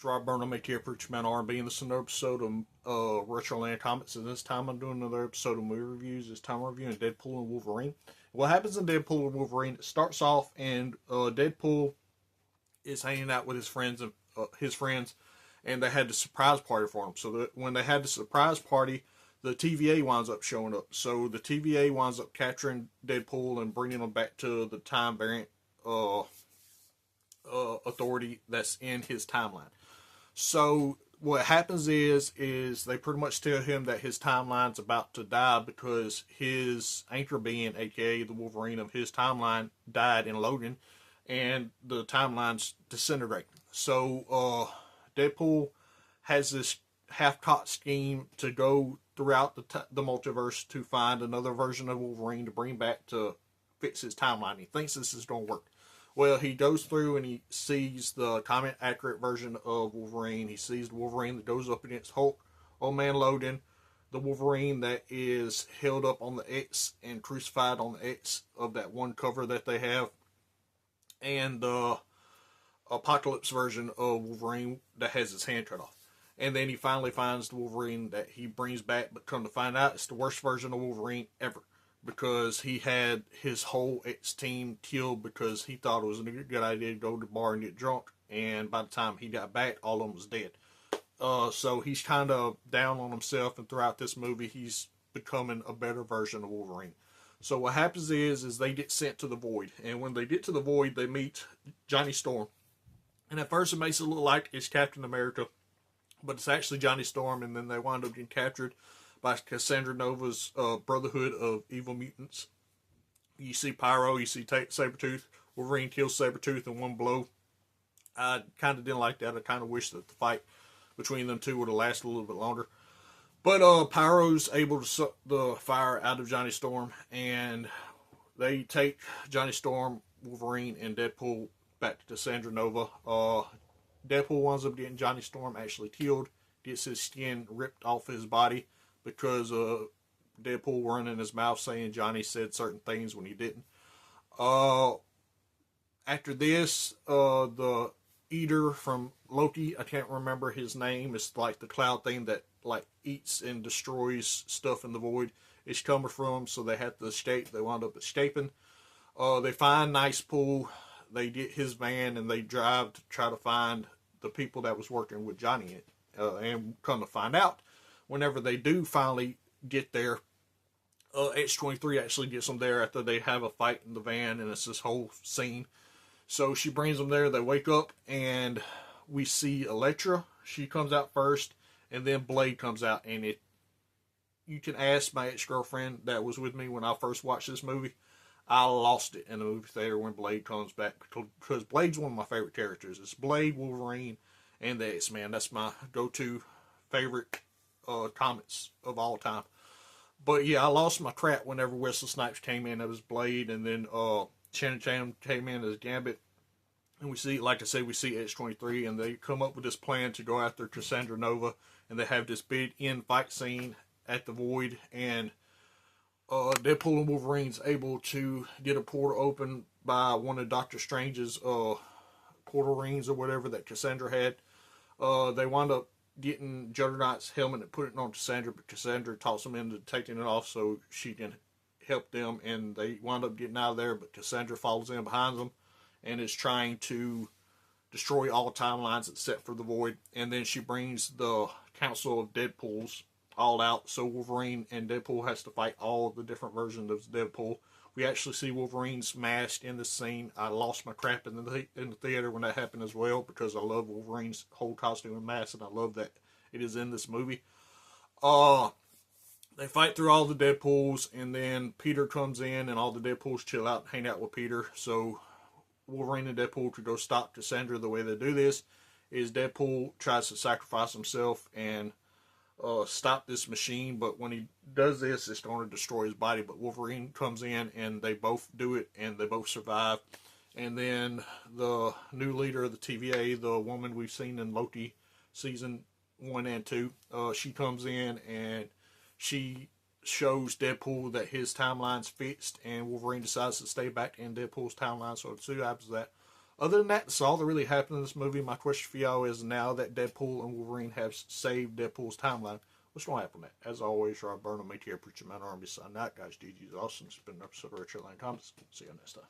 Rob Burnham, ATF Preacher Man R&B, and this is another episode of Retroland Comics. And this time I'm doing another episode of movie reviews. This time I'm reviewing Deadpool and Wolverine. What happens in Deadpool and Wolverine? It starts off, and Deadpool is hanging out with his friends, and they had the surprise party for him. So when they had the surprise party, the TVA winds up showing up. So the TVA winds up capturing Deadpool and bringing him back to the time variant authority that's in his timeline. So what happens is they pretty much tell him that his timeline's about to die because his anchor being, aka the Wolverine of his timeline, died in Logan, and the timeline's disintegrating. So Deadpool has this half-cocked scheme to go throughout the multiverse to find another version of Wolverine to bring back to fix his timeline. He thinks this is going to work. Well, he goes through and he sees the comic accurate version of Wolverine. He sees the Wolverine that goes up against Hulk, Old Man Logan, the Wolverine that is held up on the X and crucified on the X of that one cover that they have, and the Apocalypse version of Wolverine that has his hand cut off. And then he finally finds the Wolverine that he brings back, but come to find out it's the worst version of Wolverine ever, because he had his whole X-team killed because he thought it was a good idea to go to the bar and get drunk, and by the time he got back, all of them was dead. So he's kind of down on himself, and throughout this movie, he's becoming a better version of Wolverine. So what happens is they get sent to the Void, and when they get to the Void, they meet Johnny Storm. And at first, it makes it look like it's Captain America, but it's actually Johnny Storm, and then they wind up getting captured by Cassandra Nova's Brotherhood of Evil Mutants. You see Pyro, you see Sabretooth. Wolverine kills Sabretooth in one blow. I kind of didn't like that. I kind of wish that the fight between them two would have lasted a little bit longer. But Pyro's able to suck the fire out of Johnny Storm, and they take Johnny Storm, Wolverine, and Deadpool back to Cassandra Nova. Deadpool winds up getting Johnny Storm actually killed, gets his skin ripped off his body, because Deadpool running his mouth saying Johnny said certain things when he didn't. After this, the Eater from Loki, I can't remember his name, it's like the cloud thing that like eats and destroys stuff in the Void, it's coming from him, so they had to escape. They wound up escaping. They find Nice Pool, they get his van, and they drive to try to find the people that was working with Johnny, and come to find out, whenever they do finally get there, H23 actually gets them there after they have a fight in the van, and it's this whole scene. So she brings them there, they wake up, and we see Elektra. She comes out first, and then Blade comes out, and you can ask my ex-girlfriend that was with me when I first watched this movie. I lost it in the movie theater when Blade comes back, because Blade's one of my favorite characters. It's Blade, Wolverine, and the X-Men. That's my go-to favorite comics of all time. But yeah, I lost my crap whenever Wesley Snipes came in as Blade, and then Channing Tatum came in as Gambit. And we see, like I said, we see H23, and they come up with this plan to go after Cassandra Nova, and they have this big end fight scene at the Void, and Deadpool and Wolverine's able to get a portal open by one of Doctor Strange's portal rings or whatever that Cassandra had. They wind up getting Juggernaut's helmet and putting it on Cassandra, but Cassandra talks them into taking it off so she can help them, and they wind up getting out of there, but Cassandra follows in behind them and is trying to destroy all timelines except for the Void. And then she brings the Council of Deadpools all out, so Wolverine and Deadpool has to fight all the different versions of Deadpool. We actually see Wolverine's mask in this scene. I lost my crap in the theater when that happened as well, because I love Wolverine's whole costume and mask, and I love that it is in this movie. They fight through all the Deadpools, and then Peter comes in, and all the Deadpools chill out and hang out with Peter. So Wolverine and Deadpool to go stop Cassandra. The way they do this is Deadpool tries to sacrifice himself and stop this machine, but when he does this, it's going to destroy his body. But Wolverine comes in, and they both do it, and they both survive. And then the new leader of the TVA, the woman we've seen in Loki season 1 and 2, she comes in, and she shows Deadpool that his timeline's fixed, and Wolverine decides to stay back in Deadpool's timeline. So the two happens that Other than that, that's all that really happened in this movie. My question for y'all is, now that Deadpool and Wolverine have saved Deadpool's timeline, what's going to happen next? As always, Rob Burnham, ATR Preacher Man, Army signing out. Guys, GG's awesome. It's been an episode of Richard Lane Comics. See you next time.